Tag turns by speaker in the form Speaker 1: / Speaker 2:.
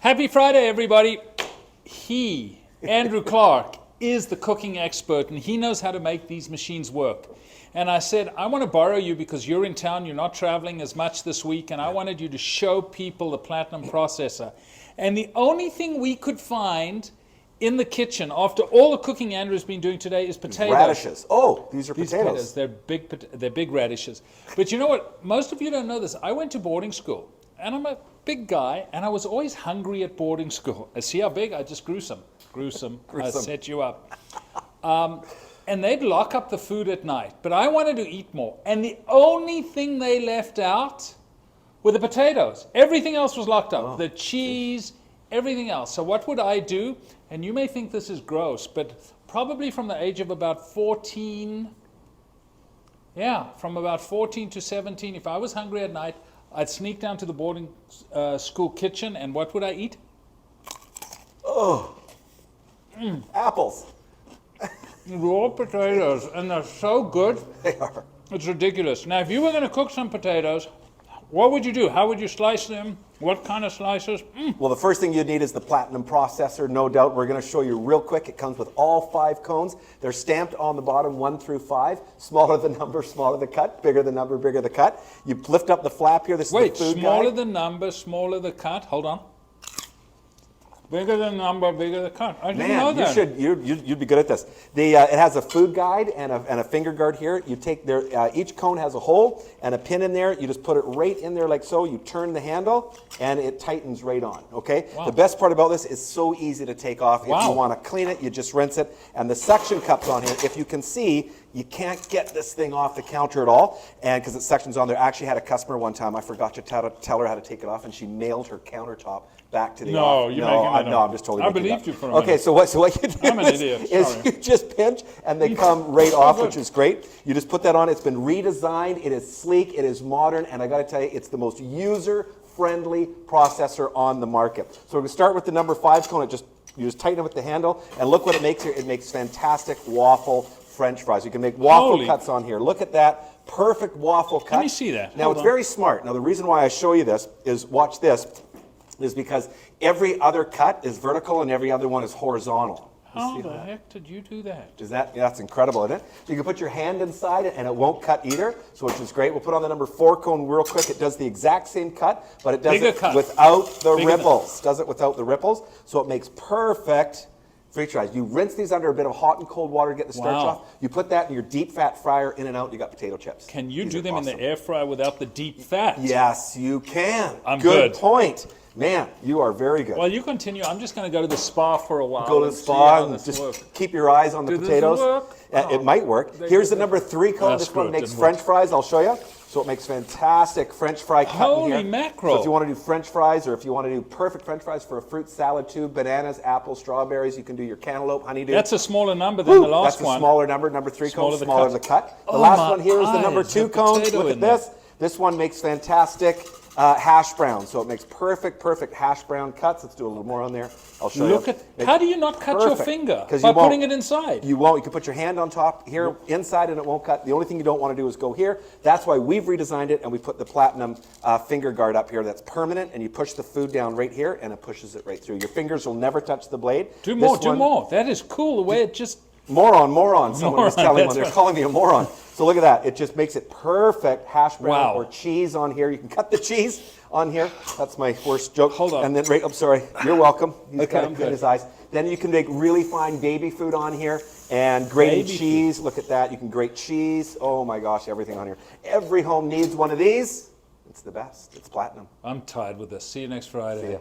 Speaker 1: Happy Friday, everybody. Andrew Clark, is the cooking expert, and he knows how to make these machines work. And I said, I want to borrow you because you're in town, you're not traveling as much this week, and I wanted you to show people the Platinum processor. And the only thing we could find in the kitchen, after all the cooking Andrew's been doing today, is potatoes.
Speaker 2: Radishes. Oh, these are potatoes.
Speaker 1: They're big radishes. But you know what? Most of you don't know this. I went to boarding school, and I'm a big guy, and I was always hungry at boarding school. See how big? I just grew some. I set you up. And they'd lock up the food at night, but I wanted to eat more. And the only thing they left out were the potatoes. Everything else was locked up. The cheese, everything else. So what would I do? And you may think this is gross, but probably from the age of about 14, from about 14 to 17, if I was hungry at night, I'd sneak down to the boarding school kitchen, and what would I eat?
Speaker 2: Apples.
Speaker 1: Raw potatoes, and they're so good.
Speaker 2: They are.
Speaker 1: It's ridiculous. Now, if you were going to cook some potatoes, what would you do? How would you slice them? What kind of slices?
Speaker 2: Well, the first thing you'd need is the Platinum processor, no doubt. We're going to show you real quick. It comes with all 5 cones. They're stamped on the bottom 1 through 5. Smaller the number, smaller the cut. Bigger the number, bigger the cut. You lift up the flap here. This is the food
Speaker 1: smaller
Speaker 2: guide.
Speaker 1: the number, smaller the cut. Hold on. Bigger the number, bigger the cut. I didn't know that.
Speaker 2: You'd be good at this. It has a food guide and a finger guard here. You take each cone has a hole and a pin in there. You just put it right in there like so. You turn the handle and it tightens right on. Okay.
Speaker 1: Wow.
Speaker 2: The best part about this is so easy to take off. If you want to clean it, you just rinse it. And the suction cups on here, if you can see, you can't get this thing off the counter at all, and because it sections on there. I actually had a customer one time. I forgot to tell her how to take it off, and she nailed her countertop back to the office. No, I'm just totally.
Speaker 1: I believed you for a minute.
Speaker 2: Okay, so what you do
Speaker 1: I'm an idiot.
Speaker 2: is you just pinch, and they come right off, which is great. You just put that on. It's been redesigned. It is sleek. It is modern, and I got to tell you, it's the most user-friendly processor on the market. So we're going to start with the number 5 cone. You just tighten it with the handle, and look what it makes here. It makes fantastic waffle French fries. You can make waffle cuts on here. Look at that. Perfect waffle cut.
Speaker 1: Let me see that.
Speaker 2: Now, it's very smart. Now, the reason why I show you this is, watch this, is because every other cut is vertical and every other one is horizontal.
Speaker 1: How the heck did you do that?
Speaker 2: That's incredible, isn't it? So you can put your hand inside it and it won't cut either, so which is great. We'll put on the number 4 cone real quick. It does the exact same cut, but it does it without the ripples. Does it without the ripples, so it makes perfect French fries. You rinse these under a bit of hot and cold water to get the starch off. You put that in your deep fat fryer, in and out, you got potato chips.
Speaker 1: Can you do them in the air fryer without the deep fat?
Speaker 2: Yes, you can.
Speaker 1: I'm good.
Speaker 2: Good point. Man, you are very good.
Speaker 1: Well, you continue. I'm just going to go to the spa for a while.
Speaker 2: Go to the spa and just keep your eyes on the potatoes. It might work. Here's the number 3 cone. This one makes French fries. I'll show you. So it makes fantastic French fry cut in here.
Speaker 1: Holy mackerel.
Speaker 2: So if you want to do French fries, or if you want to do perfect French fries for a fruit salad too, bananas, apples, strawberries, you can do your cantaloupe, honeydew.
Speaker 1: That's a smaller number than the last one.
Speaker 2: That's a smaller number. Number 3 cone, smaller the cut. The last one here is the number 2 cone. Look at this. This one makes fantastic hash brown. So it makes perfect hash brown cuts. Let's do a little more on there. I'll show you.
Speaker 1: How do you not cut your finger? By putting it inside.
Speaker 2: You won't. You can put your hand on top here, inside, and it won't cut. The only thing you don't want to do is go here. That's why we've redesigned it, and we put the Platinum finger guard up here that's permanent, and you push the food down right here, and it pushes it right through. Your fingers will never touch the blade.
Speaker 1: Do more. That is cool, the way it just...
Speaker 2: Moron. Someone was telling me. They're calling me a moron. So look at that. It just makes it perfect hash brown or cheese on here. You can cut the cheese on here. That's my worst joke.
Speaker 1: Hold on.
Speaker 2: And then sorry. You're welcome. He's
Speaker 1: okay,
Speaker 2: got it in his eyes. Then you can make really fine baby food on here and grated cheese. Look at that. You can grate cheese. Oh my gosh, everything on here. Every home needs one of these. It's the best. It's Platinum.
Speaker 1: I'm tired with this. See you next Friday.
Speaker 2: See ya.